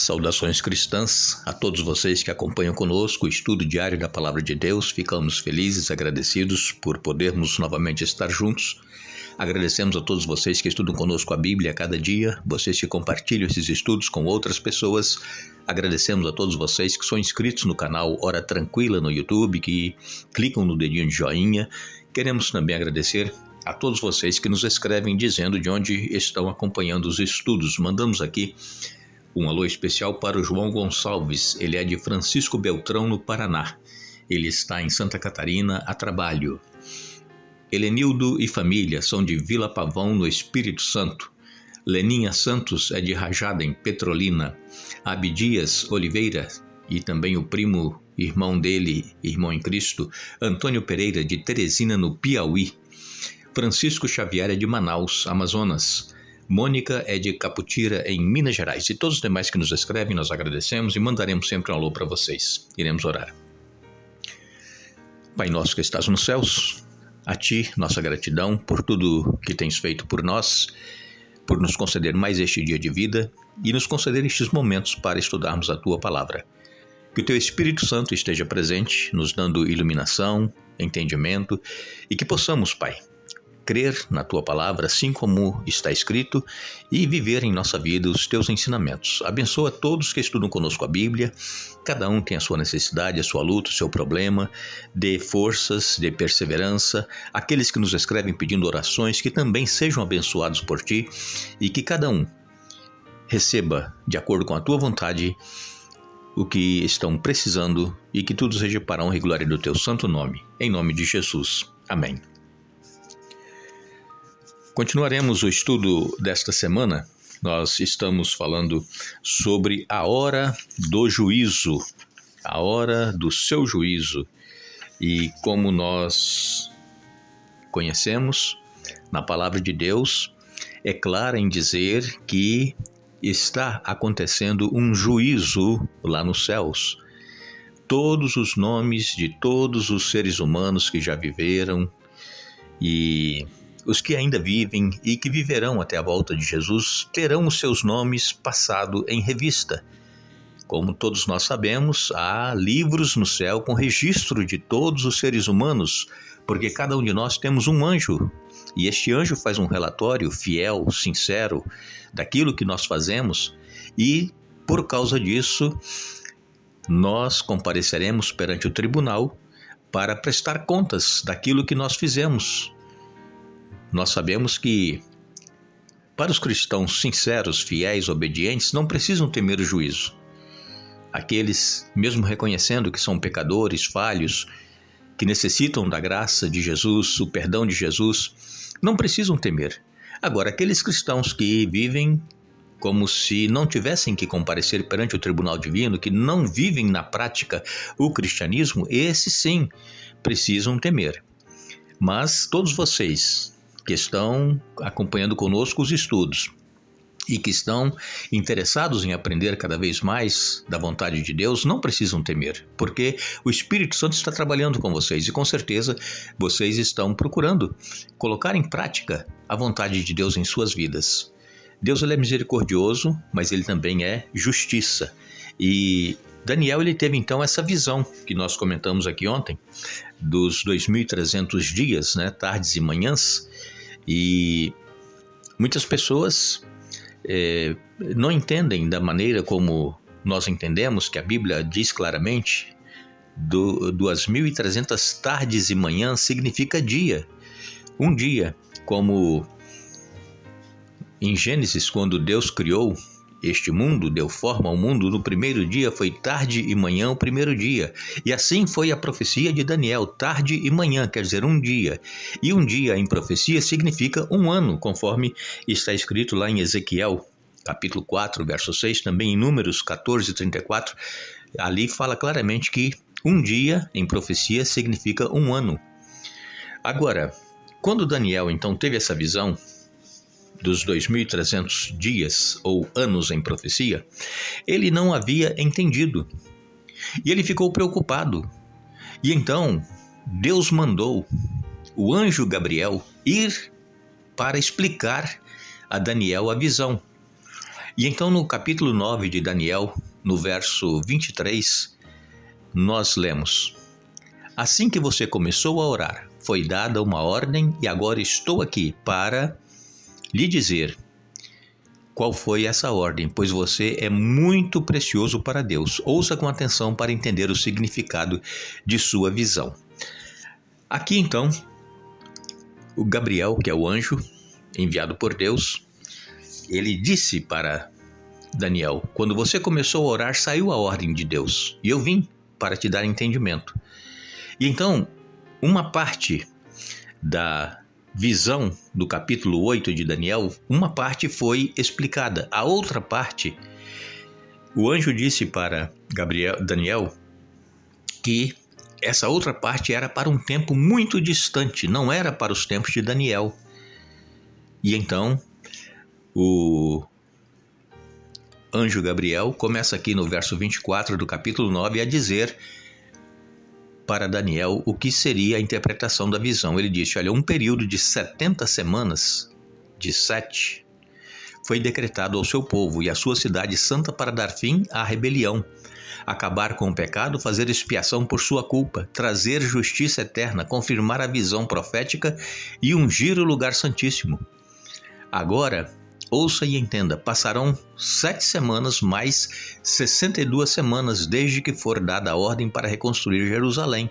Saudações cristãs a todos vocês que acompanham conosco o estudo diário da Palavra de Deus. Ficamos felizes e agradecidos por podermos novamente estar juntos. Agradecemos a todos vocês que estudam conosco a Bíblia a cada dia, vocês que compartilham esses estudos com outras pessoas. Agradecemos a todos vocês que são inscritos no canal Hora Tranquila no YouTube, que clicam no dedinho de joinha. Queremos também agradecer a todos vocês que nos escrevem dizendo de onde estão acompanhando os estudos. Mandamos aqui um alô especial para o João Gonçalves. Ele é de Francisco Beltrão, no Paraná. Ele está em Santa Catarina a trabalho. Helenildo e família são de Vila Pavão, no Espírito Santo. Leninha Santos é de Rajada, em Petrolina. Abdias Oliveira e também o primo, irmão dele, irmão em Cristo, Antônio Pereira, de Teresina, no Piauí. Francisco Xavier é de Manaus, Amazonas. Mônica é de Caputira, em Minas Gerais. E todos os demais que nos escrevem, nós agradecemos e mandaremos sempre um alô para vocês. Iremos orar. Pai nosso que estás nos céus, a Ti nossa gratidão por tudo que tens feito por nós, por nos conceder mais este dia de vida e nos conceder estes momentos para estudarmos a Tua Palavra. Que o Teu Espírito Santo esteja presente, nos dando iluminação, entendimento e que possamos, Pai, crer na Tua Palavra, assim como está escrito, e viver em nossa vida os Teus ensinamentos. Abençoa todos que estudam conosco a Bíblia. Cada um tem a sua necessidade, a sua luta, o seu problema. Dê forças, dê perseverança. Aqueles que nos escrevem pedindo orações, que também sejam abençoados por Ti, e que cada um receba, de acordo com a Tua vontade, o que estão precisando, e que tudo seja para a honra e glória do Teu santo nome. Em nome de Jesus. Amém. Continuaremos o estudo desta semana. Nós estamos falando sobre a hora do juízo, a hora do seu juízo. E como nós conhecemos, na palavra de Deus, é clara em dizer que está acontecendo um juízo lá nos céus. Todos os nomes de todos os seres humanos que já viveram e os que ainda vivem e que viverão até a volta de Jesus terão os seus nomes passado em revista. Como todos nós sabemos, há livros no céu com registro de todos os seres humanos, porque cada um de nós temos um anjo, e este anjo faz um relatório fiel, sincero, daquilo que nós fazemos, e por causa disso, nós compareceremos perante o tribunal para prestar contas daquilo que nós fizemos. Nós sabemos que, para os cristãos sinceros, fiéis, obedientes, não precisam temer o juízo. Aqueles, mesmo reconhecendo que são pecadores, falhos, que necessitam da graça de Jesus, o perdão de Jesus, não precisam temer. Agora, aqueles cristãos que vivem como se não tivessem que comparecer perante o tribunal divino, que não vivem na prática o cristianismo, esses sim precisam temer. Mas todos vocês que estão acompanhando conosco os estudos e que estão interessados em aprender cada vez mais da vontade de Deus, não precisam temer, porque o Espírito Santo está trabalhando com vocês e com certeza vocês estão procurando colocar em prática a vontade de Deus em suas vidas. Deus ele é misericordioso, mas ele também é justiça. E Daniel ele teve então essa visão que nós comentamos aqui ontem, dos 2.300 dias, tardes e manhãs, e muitas pessoas não entendem da maneira como nós entendemos, que a Bíblia diz claramente, 2.300 tardes e manhãs significa dia. Um dia, como em Gênesis, quando Deus criou este mundo, deu forma ao mundo, no primeiro dia foi tarde e manhã o primeiro dia. E assim foi a profecia de Daniel, tarde e manhã, quer dizer um dia. E um dia em profecia significa um ano, conforme está escrito lá em Ezequiel, capítulo 4, verso 6, também em Números 14, 34. Ali fala claramente que um dia em profecia significa um ano. Agora, quando Daniel então teve essa visão dos 2.300 dias ou anos em profecia, ele não havia entendido. E ele ficou preocupado. E então, Deus mandou o anjo Gabriel ir para explicar a Daniel a visão. E então no capítulo 9 de Daniel, no verso 23, nós lemos: Assim que você começou a orar, foi dada uma ordem e agora estou aqui para lhe dizer qual foi essa ordem, pois você é muito precioso para Deus. Ouça com atenção para entender o significado de sua visão. Aqui então, o Gabriel, que é o anjo enviado por Deus, ele disse para Daniel: quando você começou a orar, saiu a ordem de Deus, e eu vim para te dar entendimento. E então, uma parte da visão do capítulo 8 de Daniel, uma parte foi explicada. A outra parte, o anjo disse para Daniel que essa outra parte era para um tempo muito distante, não era para os tempos de Daniel. E então, o anjo Gabriel começa aqui no verso 24 do capítulo 9 a dizer para Daniel o que seria a interpretação da visão. Ele disse: olha, um período de 70 semanas, de 7, foi decretado ao seu povo e à sua cidade santa para dar fim à rebelião, acabar com o pecado, fazer expiação por sua culpa, trazer justiça eterna, confirmar a visão profética e ungir o lugar santíssimo. Agora, ouça e entenda, passarão 7 semanas mais 62 semanas desde que for dada a ordem para reconstruir Jerusalém.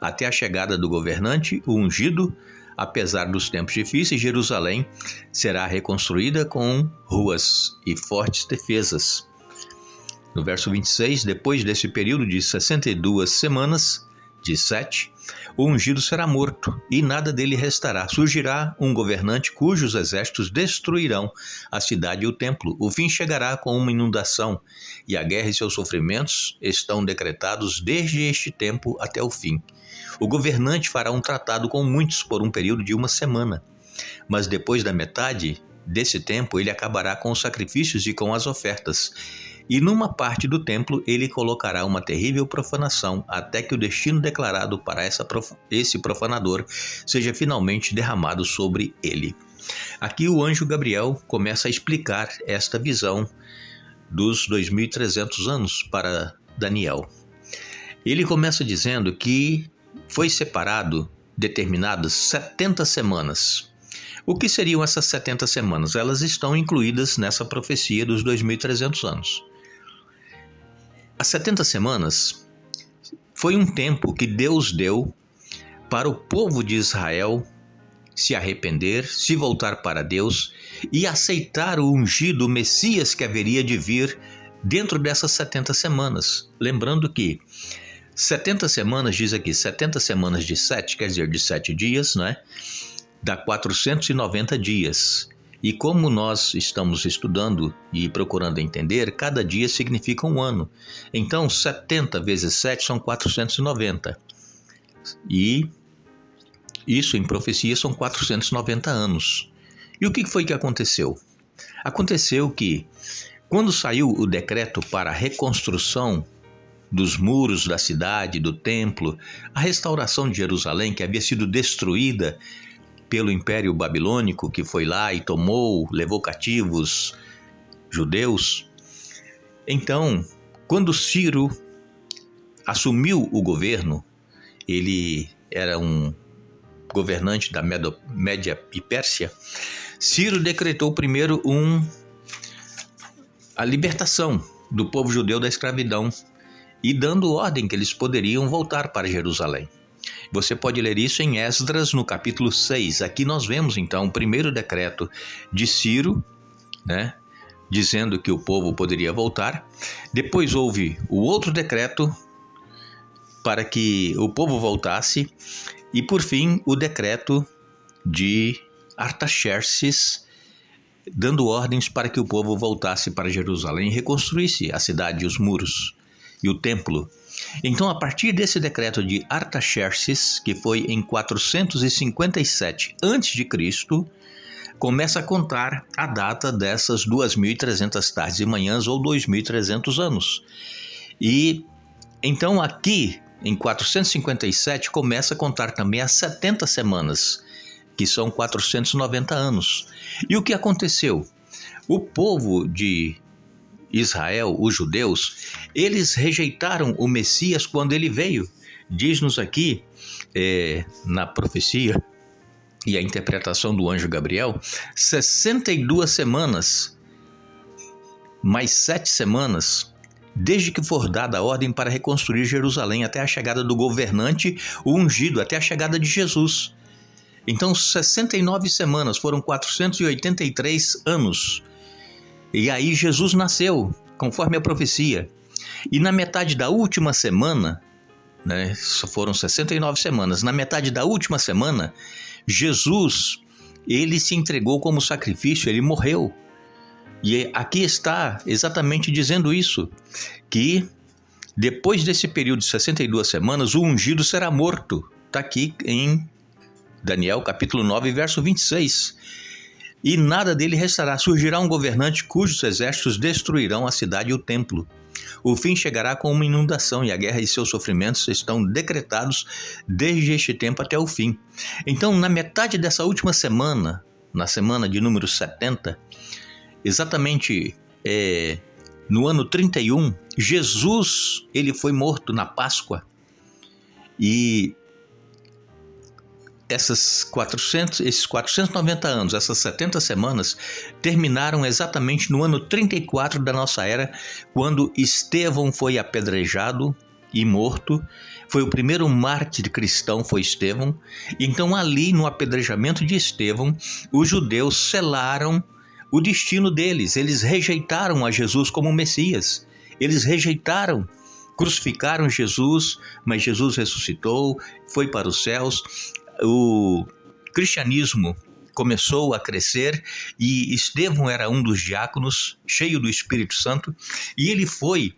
Até a chegada do governante, o ungido, apesar dos tempos difíceis, Jerusalém será reconstruída com ruas e fortes defesas. No verso 26, depois desse período de 62 semanas, de 7, o ungido será morto e nada dele restará. Surgirá um governante cujos exércitos destruirão a cidade e o templo. O fim chegará com uma inundação e a guerra e seus sofrimentos estão decretados desde este tempo até o fim. O governante fará um tratado com muitos por um período de 1 semana, mas depois da metade desse tempo ele acabará com os sacrifícios e com as ofertas. E numa parte do templo ele colocará uma terrível profanação, até que o destino declarado para esse profanador seja finalmente derramado sobre ele. Aqui o anjo Gabriel começa a explicar esta visão dos 2.300 anos para Daniel. Ele começa dizendo que foi separado determinadas 70 semanas. O que seriam essas 70 semanas? Elas estão incluídas nessa profecia dos 2.300 anos. As 70 semanas foi um tempo que Deus deu para o povo de Israel se arrepender, se voltar para Deus e aceitar o ungido Messias que haveria de vir dentro dessas 70 semanas. Lembrando que 70 semanas, diz aqui, 70 semanas de 7, quer dizer, de 7 dias, né? Dá 490 dias. E como nós estamos estudando e procurando entender, cada dia significa um ano. Então, 70 vezes 7 são 490. E isso em profecia são 490 anos. E o que foi que aconteceu? Aconteceu que, quando saiu o decreto para a reconstrução dos muros da cidade, do templo, a restauração de Jerusalém, que havia sido destruída pelo Império Babilônico, que foi lá e tomou, levou cativos judeus. Então, quando Ciro assumiu o governo, ele era um governante da Média e Pérsia, Ciro decretou primeiro a libertação do povo judeu da escravidão e dando ordem que eles poderiam voltar para Jerusalém. Você pode ler isso em Esdras, no capítulo 6. Aqui nós vemos, então, o primeiro decreto de Ciro, né, dizendo que o povo poderia voltar. Depois houve o outro decreto para que o povo voltasse. E, por fim, o decreto de Artaxerxes, dando ordens para que o povo voltasse para Jerusalém e reconstruísse a cidade e os muros e o templo. Então, a partir desse decreto de Artaxerxes, que foi em 457 a.C., começa a contar a data dessas 2.300 tardes e manhãs ou 2.300 anos. E então aqui, em 457, começa a contar também as 70 semanas, que são 490 anos. E o que aconteceu? O povo de Israel, os judeus, eles rejeitaram o Messias quando ele veio. Diz-nos aqui, na profecia e a interpretação do anjo Gabriel, 62 semanas, mais 7 semanas, desde que for dada a ordem para reconstruir Jerusalém, até a chegada do governante, o ungido, até a chegada de Jesus. Então, 69 semanas, foram 483 anos. E aí Jesus nasceu, conforme a profecia. E na metade da última semana, né, foram 69 semanas, na metade da última semana, Jesus, ele se entregou como sacrifício, ele morreu. E aqui está exatamente dizendo isso, que depois desse período de 62 semanas, o ungido será morto. Está aqui em Daniel capítulo 9, verso 26. E nada dele restará. Surgirá um governante cujos exércitos destruirão a cidade e o templo. O fim chegará com uma inundação, e a guerra e seus sofrimentos estão decretados desde este tempo até o fim. Então, na metade dessa última semana, na semana de número 70, exatamente no ano 31, Jesus, ele foi morto na Páscoa. E esses 490 anos, essas 70 semanas, terminaram exatamente no ano 34 da nossa era, quando Estevão foi apedrejado e morto. Foi o primeiro mártir cristão, foi Estevão. Então, ali no apedrejamento de Estevão, os judeus selaram o destino deles. Eles rejeitaram a Jesus como Messias. Eles rejeitaram, crucificaram Jesus, mas Jesus ressuscitou, foi para os céus. O cristianismo começou a crescer e Estevão era um dos diáconos, cheio do Espírito Santo, e ele foi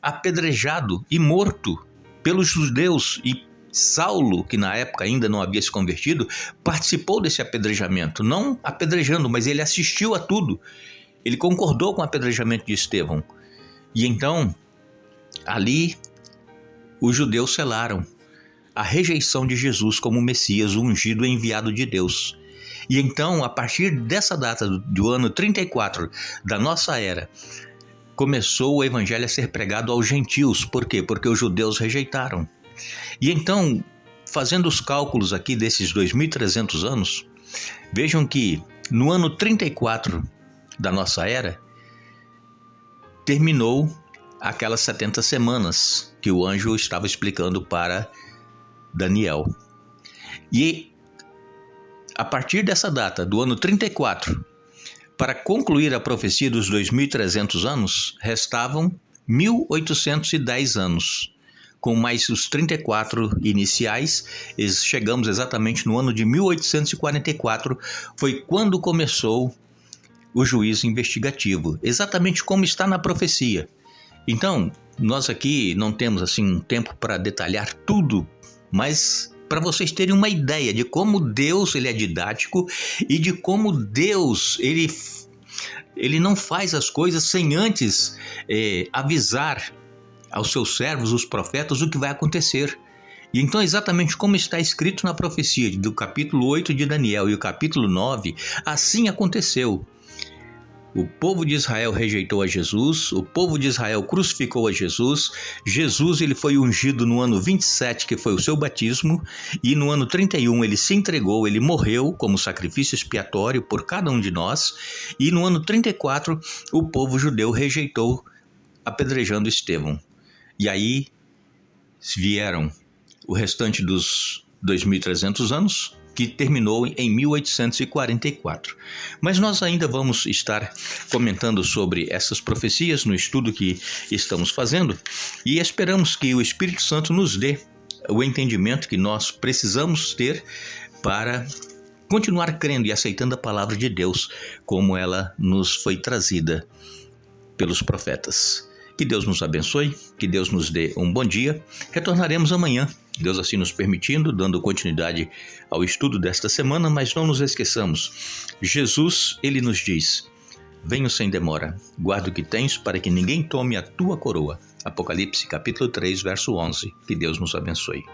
apedrejado e morto pelos judeus. E Saulo, que na época ainda não havia se convertido, participou desse apedrejamento, não apedrejando, mas ele assistiu a tudo. Ele concordou com o apedrejamento de Estevão. E então, ali, os judeus selaram a rejeição de Jesus como Messias, o ungido enviado de Deus. E então, a partir dessa data do ano 34 da nossa era, começou o evangelho a ser pregado aos gentios. Por quê? Porque os judeus rejeitaram. E então, fazendo os cálculos aqui desses 2.300 anos, vejam que no ano 34 da nossa era, terminou aquelas 70 semanas que o anjo estava explicando para Daniel. E a partir dessa data, do ano 34, para concluir a profecia dos 2.300 anos, restavam 1.810 anos. Com mais os 34 iniciais, chegamos exatamente no ano de 1844, foi quando começou o juízo investigativo, exatamente como está na profecia. Então, nós aqui não temos assim um tempo para detalhar tudo, mas para vocês terem uma ideia de como Deus ele é didático e de como Deus ele não faz as coisas sem antes avisar aos seus servos, os profetas, o que vai acontecer. E então, exatamente como está escrito na profecia do capítulo 8 de Daniel e o capítulo 9, assim aconteceu. O povo de Israel rejeitou a Jesus, o povo de Israel crucificou a Jesus. Jesus ele foi ungido no ano 27, que foi o seu batismo, e no ano 31 ele se entregou, ele morreu como sacrifício expiatório por cada um de nós, e no ano 34 o povo judeu rejeitou, apedrejando Estevão. E aí vieram o restante dos 2.300 anos, que terminou em 1844. Mas nós ainda vamos estar comentando sobre essas profecias no estudo que estamos fazendo e esperamos que o Espírito Santo nos dê o entendimento que nós precisamos ter para continuar crendo e aceitando a palavra de Deus como ela nos foi trazida pelos profetas. Que Deus nos abençoe, que Deus nos dê um bom dia. Retornaremos amanhã, Deus assim nos permitindo, dando continuidade ao estudo desta semana, mas não nos esqueçamos. Jesus, ele nos diz: venho sem demora, guarda o que tens para que ninguém tome a tua coroa. Apocalipse capítulo 3, verso 11. Que Deus nos abençoe.